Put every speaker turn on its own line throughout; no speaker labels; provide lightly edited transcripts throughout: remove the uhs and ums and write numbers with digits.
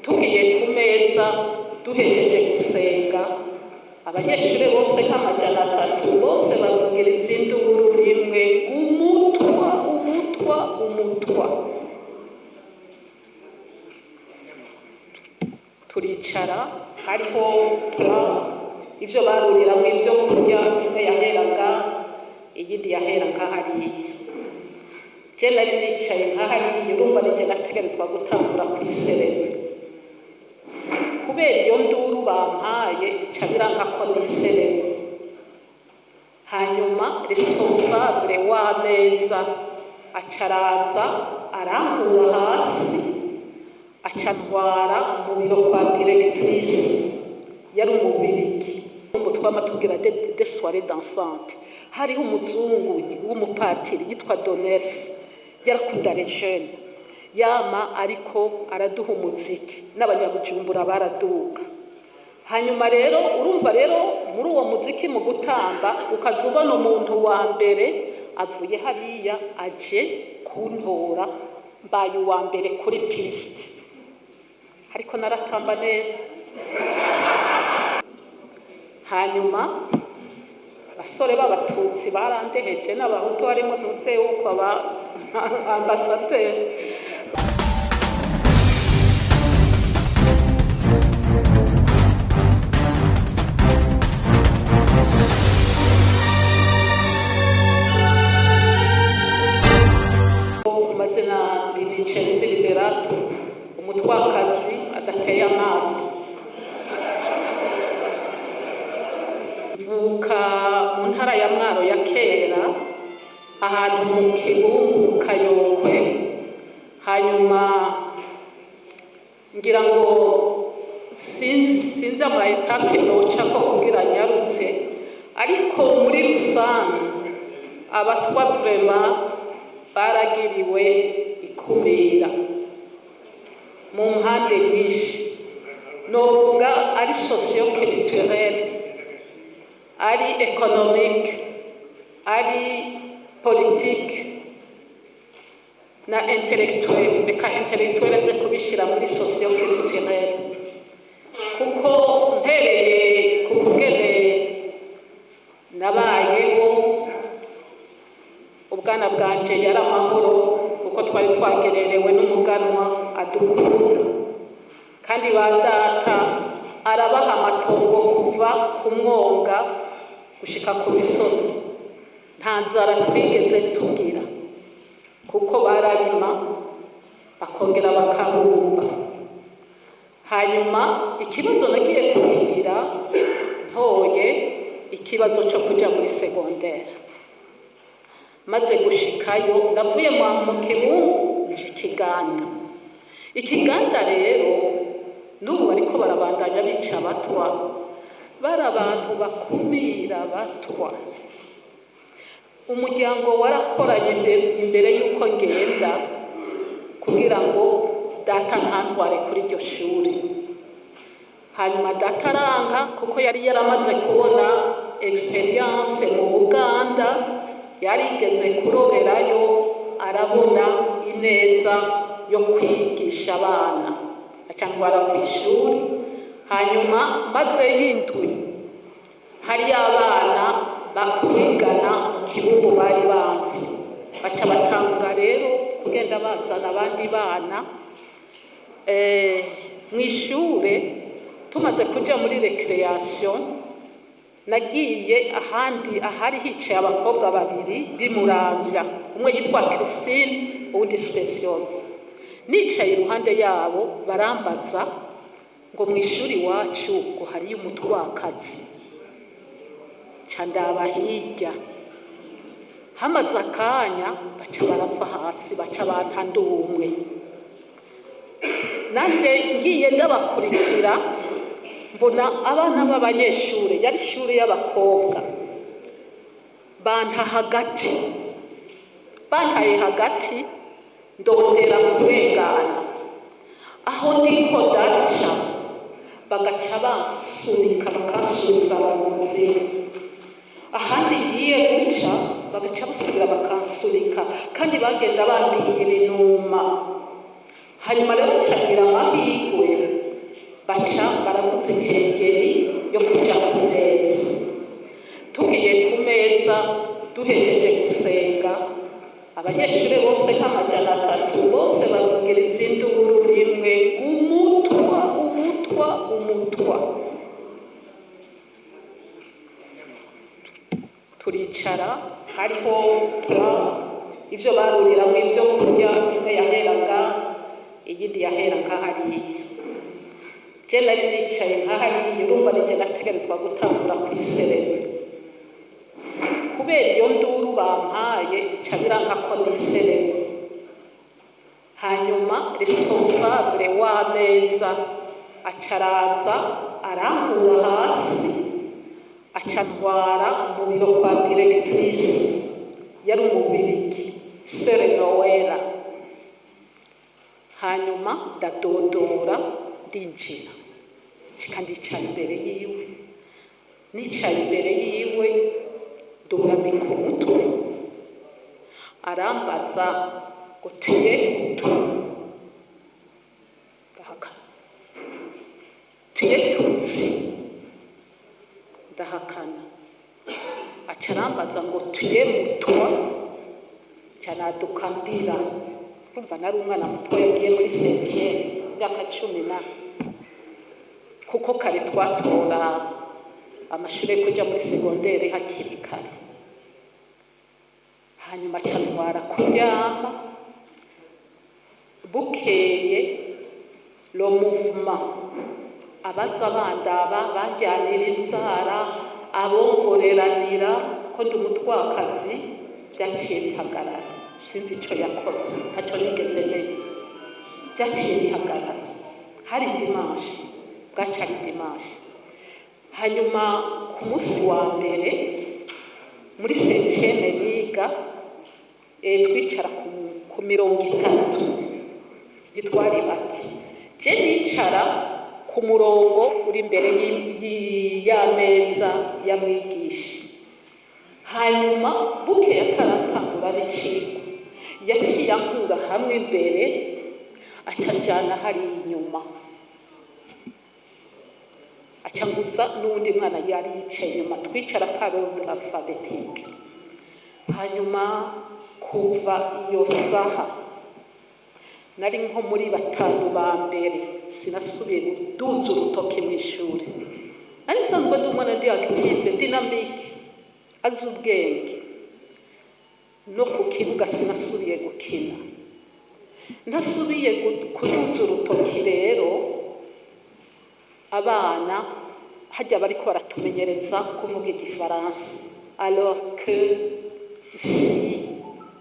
tugiye ku meza duhejeje gusenga abanyeshuri bose nk'amajana 3 bose bavugiriza induru rimwe umutwa turicara hariho ivyo baruriramwo ivyo kurya imwe yaheraga iyindi yaheraga hariya je nari nicaye nkahariya urumva nije nategerezwa gutangura kwiserera kubera iyo nduru bampaye ica biranga ko niserera hanyuma responsable w'ameza acaraza arankura hasi acantwara mu biro kwa directrice yari umubirigi twama tugira des soirées dansantes hariho umuzungu w'umupatiri yitwa Donesi yarakunda jeune yama ariko araduha umuziki n'abanyabujumbura baraduka hanyuma rero urumva rero muri uwo muziki mu gutamba ukazubona umuntu wa mbere avuye hariya aje kuntora mbaye uwa mbere kuri piste ariko naratamba neza hanyuma abasore b'abatutsi barandeheje n'abahutu harimo ntuze yuko aba ambasaderi mazina Dinicenzi Liberato umutwakazi adateye amazi vuka mu ntara ya Mwaro ya kera ahantu mu Kibungu Kayokwe hanyuma ngira ngo sinzi ama etape noca ko kugira nyarutse ariko muri rusange abatwa vraiment baragiriwe ikumira mu mpande nyinshi novuga ari socio-culturel ari économique ari politique na intellectuel reka intellectuel nze kubishira muri socio-culturel kuko mpereye ku kugene nabayeho ubwana bwanje yari amahoro kuko twari twagererewe n'umuganwa adukunda kandi badata arabaha amatongo kuva ku mwonga gushika ku misozi nta nzara twigeze tugira kuko bararima bakongera bakabumba hanyuma ikibazo nagiye kugira ntoye ikibazo cyo kuja muri secondaire maze gushikayo navuye mu Kibungu ikiganda rero n'ubu ariko barabandanya bica abatwa bari abantu bakumira batwa umuryango warakoranye imbere y'uko ngenda kugira ngo data ntantware kuri iryo shuri hanyuma data aranga kuko yari yaramaze kubona experience mu Buganda yarigeze kuroberayo arabona ineza yo kwigisha abana acangwara ku ishuri hanyuma maze yinduye hari abana bakwigana mu Kibungu bari banzi baca batangura rero kugenda bazana abandi bana mu ishure tumaze kuja muri recreation nagiye ahari hicaye abakobwa babiri bimuramvya umwe yitwa Christine uwundi Speciose nicaye iruhande yabo barambaza ngo mu ishuri wacu ngo hari umutwakazi candaba hirya hamaze akanya baca barapfa hasi baca bantandumwe nanje ngiye ndabakurikira mbona abana b'abanyeshure yari ishuri y'abakobwa bantaye hagati ndondera kurengana aho ndiko daca bagaca basunika bakasubiza mu nzira ahandi ngiye guca bagaca basubira bakansunika kandi bagenda bandiye ibinuma hanyuma rero ncagira amahirwe baca baravuza inkengeri yo kuja ku meza. Tugiye ku meza duhejeje gusenga, abanyeshuri bose nk'amajana 3 bose bavugiriza induru rimwe, umutwa umutwa umutwa. Turicara, hariho ivyo baruriramwo ivyo kurya, imwe yaheraga iyindi yahera nkahariya. Je nari nicaye nkahariya, urumva nije nategerezwa gutangura kwiserera. Kubera iyo nduru bampaye ica biranka ko niserera. Hanyuma responsable w'ameza acaraza arankura hasi, acantwara mu biro kwa directrice, yari umubirigi Sere Noella. Hanyuma ndadodora ndinjira, nshika ndicara imbere yiwe. Nicaye imbere yiwe ndunamika umutwe, arambaza ngo tuye tu, ndahakana. Tuye tutsi, ndahakana. Aca arambaza ngo tuye mutwa, ca naduka ndira. Urumva nari umwana mutoya agiye muri 7e, imyaka 10, kuko kare twatora amashuri yo kuja muri segondere hakiri kare. Hanyuma aca ntwara kuryama. Bukeye lo mouvement, abaza bandaba bajyanira inzara, abongoreranira ko ndi umutwakazi, vyaciye bihagarara. Sinzi ico yakoze, ntaco nigeze menya. Vyaciye bihagarara. Hari dimanche, bwacari dimanche. Hanyuma ku munsi wa mbere muri 7e niga, twicara ku 30, ntitwari bake. Je nicara ku murongo uri imbere y'ameza ya mwigisha. Hanyuma Bukeye ataratangura n'icigwa, yaciye ankura hamwe imbere, aca njana hari inyuma, aca nguza n'uwundi mwana yari yicaye inyuma. Twicara par ordre alphabétique. Hanyuma kuva iyo saha nari nko muri 5 ba mbere sinasubiye guduza urutoke mw'ishuri. Nari nsanzwe ndi umwana ndi active, dynamique, azi ubwenge. No ku kibuga sinasubiye gukina. Ndasubiye kuduza urutoki rero, abana hajya bariko baratumenyereza kuvuga igifaransa. Alors que si,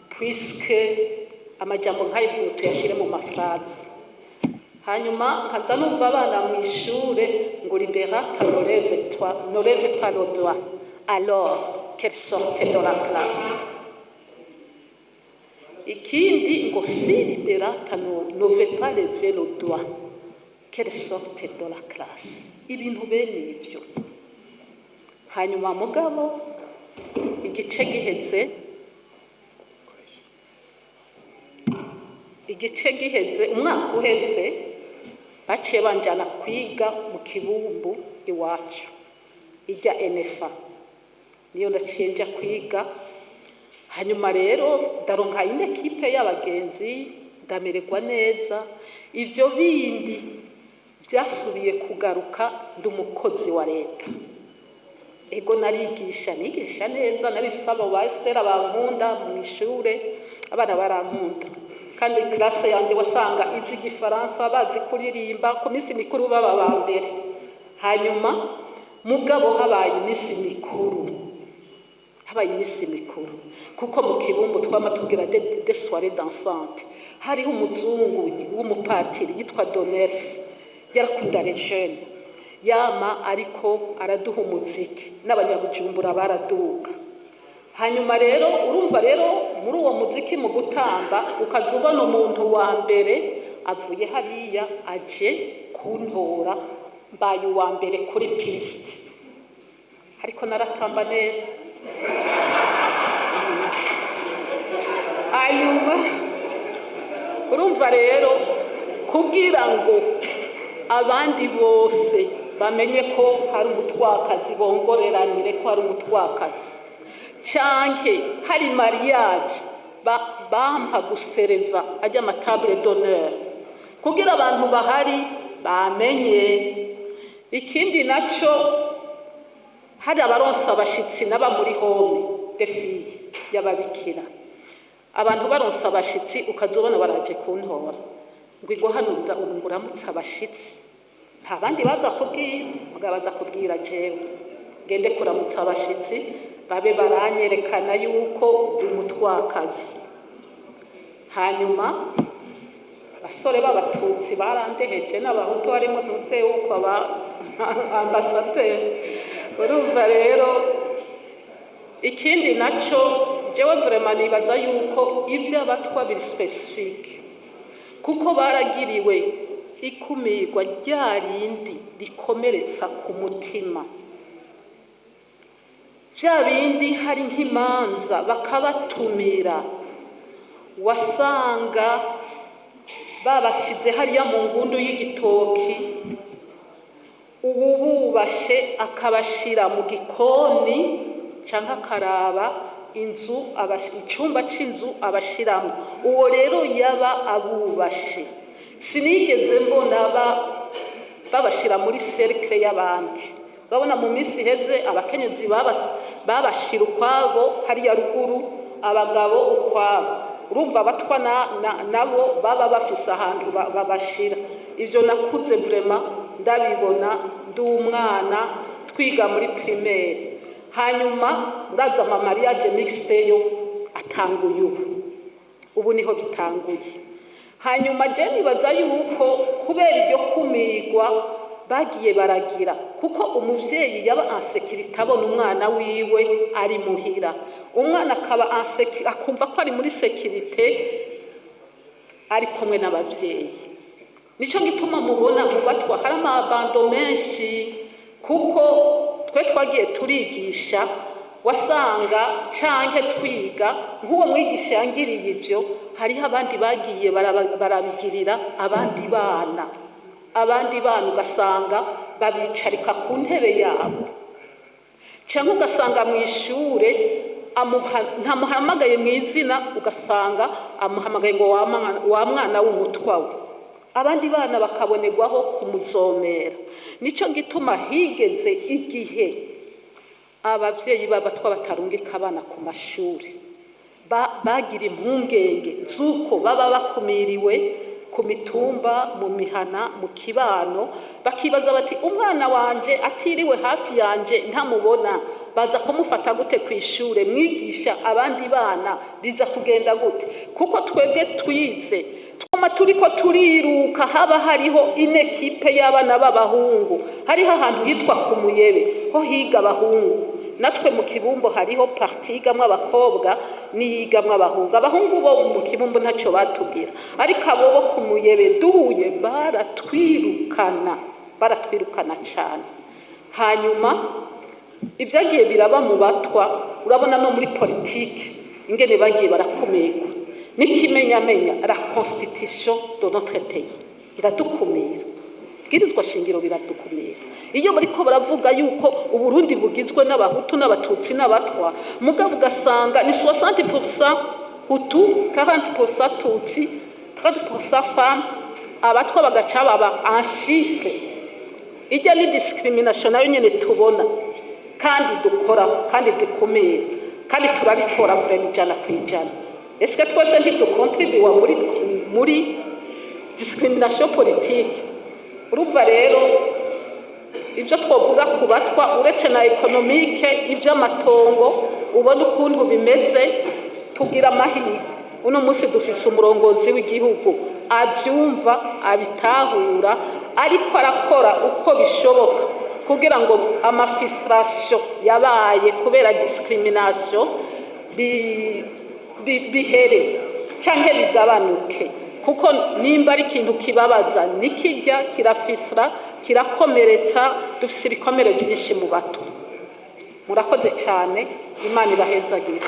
puisque, amajambo nk'ayo tuyashire mu mafraze. Hanyuma nkaza numva abana mu ishure ngo Liberata ne lève pas le doigt alors qu'elle sortait de la classe. Ikindi ngo si Liberata ne veut pas lever le doigt qu'elle sortait de la classe. Ibintu bene ivyo. Hanyuma mugabo igice giheze, umwaka uheze, baciye banjana kwiga mu Kibumbu iwacu, ijya NFA. Niyo ndaciye nja kwiga. Hanyuma rero ndaronka ine ekipe y'abagenzi, ndamererwa neza. Ivyo bindi vyasubiye kugaruka, ndi umukozi wa leta. Ego nigisha neza, narifise abo ba Estera bankunda mu ishure, abana barankunda. Kandi classe yanje wasanga izi igifaransa, bazi kuririmba, ku minsi mikuru baba ba mbere. Hanyuma mugabo habaye imisi mikuru, kuko mu Kibumbu twama tugira des soirées dansantes. Hariho umuzungu w'umupatiri yitwa Donesi, yarakunda les jeunes, yama ariko araduha umuziki, n'abanyabujumbura baraduka. Hanyuma rero urumva rero muri uwo muziki mu gutamba, ukazubona umuntu wa mbere avuye hariya aje kuntora, mbaye uwa mbere kuri piste. Ariko naratamba neza. Hanyuma urumva rero kugira ngo abandi bose bamenye ko hari umutwakazi, bongoreranire ko hari umutwakazi, canke hari mariage bampa gusereva ajya amatable d'honneur kugira abantu bahari bamenye. Ikindi naco hari abaronsa abashitsi n'aba muri home de fille y'ababikira, abantu baronsa abashitsi ukazobona baraje kuntora ngo ingo hano uramutse abashitsi, nta bandi baza kubwira, mugabo baza kubwira jewe ngende kuramutsa abashitsi babe baranyerekana yuko umutwakazi. Hanyuma abasore b'abatutsi barandeheje n'abahutu harimo ntuze yuko ambasaderi. Urumva rero ikindi naco jewe vraiment nibaza yuko ivyo abatwa biri specifique kuko baragiriwe ikumirwa ryarindi rikomeretsa ku mutima, vya bindi hari nk'imanza bakabatumira wasanga babashize hariya mu ngundu y'igitoki, ubu bubashe akabashira mu gikoni canke akaraba inzu icumba c'inzu abashiramo, uwo rero yaba abubashe. Sinigeze mbona babashira muri cercle y'abandi. Urabona mu minsi iheze abakenyezi babashira ukwabo hariya ruguru, abagabo ukwabo. Urumva abatwa nabo baba bafise ahantu babashira. Ivyo nakuze vraiment ndabibona ndi umwana twiga muri primaire. Hanyuma uraza ama mariage mixte yo atanguye ubu niho bitanguye. Hanyuma je nibaza yuko kubera iryo kumigwa bagiye baragira, kuko umuvyeyi yaba ansekirite abona umwana wiwe ari muhira, umwana akaba akumva ko ari muri sekirite ari kumwe n'abavyeyi. Nico gituma mubona mu batwa hari amabando menshi, kuko twe twagiye turigisha wasanga canke twiga nk'uwo mwigisha yangiriye ivyo, hariho abandi bagiye barabigirira abandi bana ugasanga babicarika ku ntebe yabo, canke ugasanga mu ishure ntamuhamagaye mu izina, ugasanga amuhamagaye ngo wa mwana w'umutwa we, abandi bana bakabonerwaho kumuzomera. Nico gituma higeze igihe abavyeyi b'abatwa batarungika abana ku mashuri, bagira impungenge z'uko baba bakumiriwe ku mitumba, mu mihana, mu kibano, bakibaza bati umwana wanje atiriwe hafi yanje ntamubona, baza kumufata gute kw'ishure, mwigisha abandi bana biza kugenda gute? Kuko twebwe twize twama turiko turiruka, haba hariho inekipe y'abana b'abahungu, hariho ahantu hitwa ku Muyebe ho higa abahungu, natwe mu Kibumbo hariho parti yigamwo abakobwa niyigamwo abahungu. Abahungu bo mu Kibumbo ntacyo batubwira, ariko abo bo ku Muyebe duhuye baratwirukana cyane. Hanyuma ibyagiye biraba mu batwa, urabona no muri politiki ingene bagiye barakumirwa. N'ikimenyamenya la constitution de notre pays iradukumira, bwirizwa shingiro biradukumira. Iyo bariko baravuga yuko Uburundi bugizwe n'abahutu n'abatutsi n'abatwa, mugabo ugasanga ni 60% hutu, 40% tutsi, 30% femme, abatwa bagaca baba en chiffre. Ijya ni discrimination nayo nyene tubona kandi dukora kandi dukomeye kandi turabitora vraiment ijana kwijana. Est-ce que twese ntidukontribuwa muri discrimination politique? Urumva rero ibyo twovuga ku batwa uretse na economique, ivy'amatongo ubona ukuntu bimeze, tugira amahirwe uno munsi dufise umurongozi w'igihugu abyumva abitahura, ariko arakora uko bishoboka kugira ngo amafrustration yabaye kubera discrimination bihere canke bigabanuke, kuko nimba ari ikintu kibabaza nikijya kirafisra kirakomeretsa, dufise ibikomere byinshi mu bato. Murakoze cyane, Imana ibahezagire.